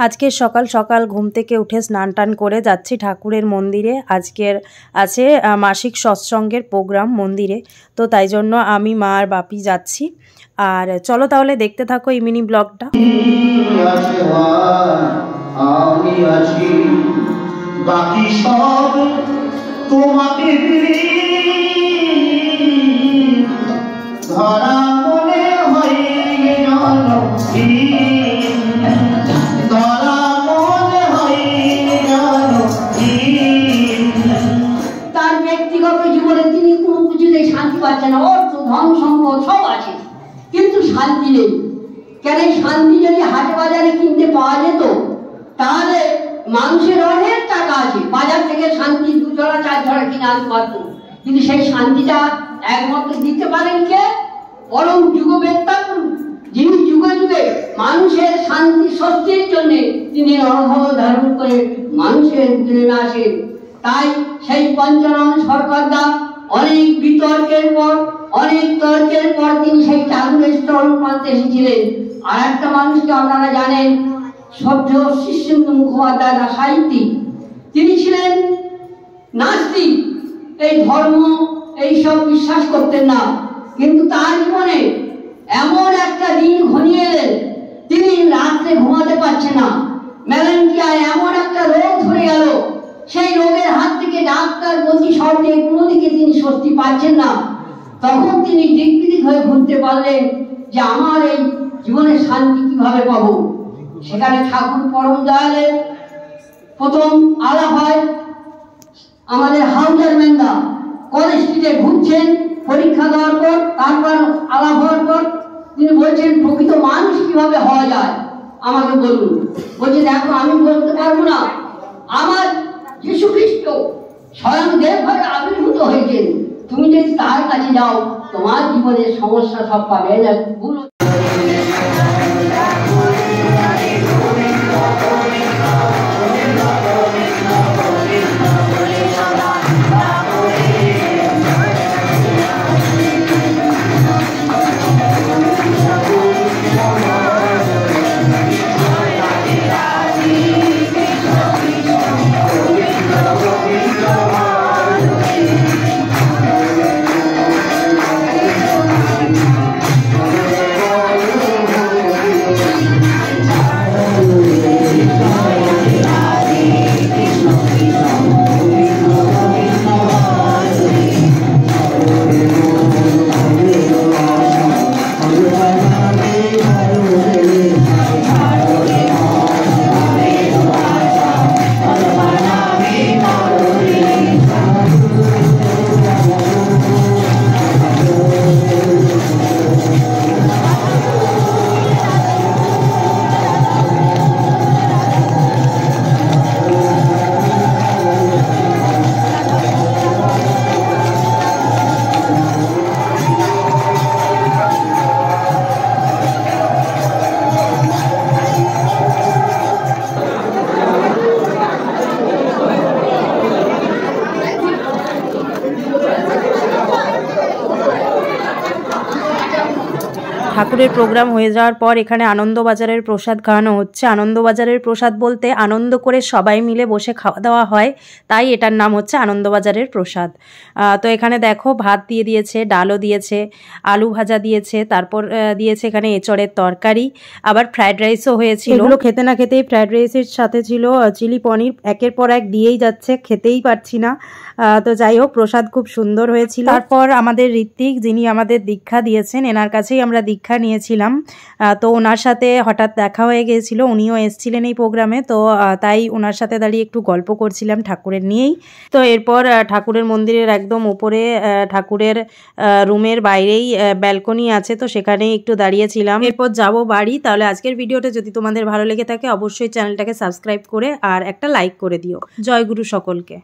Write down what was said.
আজকে সকাল সকাল ঘুম থেকে উঠে স্নান টান করে যাচ্ছি ঠাকুরের মন্দিরে। আজকের আছে মাসিক সৎসঙ্গের প্রোগ্রাম মন্দিরে, তো তাই জন্য আমি মা আর বাপি যাচ্ছি। আর চলো তাহলে দেখতে থাকো এই মিনি ব্লগটা। আমি আছি বাকি সব তোমাকে ধরা মনে হয় তার ব্যক্তিগত জীবনে তিনি কোনো কিছুতে শান্তি পাচ্ছেন না। অর্থ ধন সম্পদ সব আছে, কিন্তু শান্তি নেই। কেন শান্তি যদি হাট বাজারে কিনতে পাওয়া যেত তাহলে মানুষের অনেক টাকা আছে, বাজার থেকে শান্তি 2 ছড়া 4 ছড়া কিনে আনতে পারত, কিন্তু সেই শান্তিটা একমাত্র দিতে পারেন কে? বরং যুগবেত্তা যিনি যুগে যুগে মানুষের শান্তি স্বস্তির জন্য তিনি নরধর্ম ধারণ করে মানুষের নেমে আসেন। তাই সেই পঞ্চানন সরকারদা অনেক বিতর্কের পর অনেক তর্কের পর তিনি সেই ঠাকুরের চরণ প্রান্তে এসেছিলেন। আর একটা মানুষকে আপনারা জানেন, সভ্য শীর্ষেন্দু মুখোপাধ্যায় সাহিত্যিক, তিনি ছিলেন নাস্তিক, এই ধর্ম এইসব বিশ্বাস করতেন না। কিন্তু তার জীবনে এমন একটা দিন ঘনিয়ে এলেন, তিনি রাত্রে ঘুমাতে পারছেন না। ম্যালেরিয়ায় এমন একটা রোগ ধরে গেল, সেই রোগের হাত থেকে ডাক্তার প্রতি শর্তে কোনো দিকে তিনি স্বস্তি পাচ্ছেন না। তখন তিনি দিকবিদিক হয়ে ঘুরতে পারলেন যে আমার এই জীবনের শান্তি কিভাবে পাবো। সেখানে ঠাকুর পরম দয়ালের প্রথম আলাপ হয়। আমাদের হাউজার মেন্দা কলেজ স্ট্রিটে ঘুরছেন পরীক্ষা দেওয়ার পর, তারপর আলাপ হওয়ার পর তিনি বলছেন প্রকৃত মানুষ কিভাবে হওয়া যায় আমাকে বলুন। বলছে দেখো আমি বলতে পারবো না, আমার যীশু খ্রিস্ট স্বয়ং দেব হয়ে আবির্ভূত হয়েছেন, তুমি যদি তার কাছে যাও তোমার জীবনের সমস্যা সব পাবে। ঠাকুরের প্রোগ্রাম হয়ে যাওয়ার পর এখানে আনন্দবাজারের প্রসাদ খাওয়ানো হচ্ছে। আনন্দবাজারের প্রসাদ বলতে আনন্দ করে সবাই মিলে বসে খাওয়া দাওয়া হয়, তাই এটার নাম হচ্ছে আনন্দবাজারের প্রসাদ। তো এখানে দেখো ভাত দিয়ে দিয়েছে, ডালও দিয়েছে, আলু ভাজা দিয়েছে, তারপর দিয়েছে এখানে এঁচড়ের তরকারি, আবার ফ্রায়েড রাইসও হয়েছিল। এগুলো খেতে না খেতেই ফ্রায়েড রাইসের সাথে ছিল চিলি পনির, একের পর এক দিয়েই যাচ্ছে, খেতেই পারছি না। তো যাই হোক প্রসাদ খুব সুন্দর হয়েছিল। তারপর আমাদের ঋত্বিক, যিনি আমাদের দীক্ষা দিয়েছেন, এনার কাছেই আমরা দীক্ষা নিয়েছিলাম। তো ওনার সাথে হঠাৎ দেখা হয়ে গিয়েছিল, উনিও এসেছিলেন এই প্রোগ্রামে, তো তাই ওনার সাথে দাঁড়িয়ে একটু গল্প করছিলাম ঠাকুরের নিয়েই। তো এরপর ঠাকুরের মন্দিরের একদম উপরে ঠাকুরের রুমের বাইরেই ব্যালকনি আছে, তো সেখানেই একটু দাঁড়িয়েছিলাম। এরপর যাব বাড়ি। তাহলে আজকের ভিডিওটা যদি তোমাদের ভালো লেগে থাকে অবশ্যই চ্যানেলটাকে সাবস্ক্রাইব করে আর একটা লাইক করে দিও। জয় গুরু সকলকে।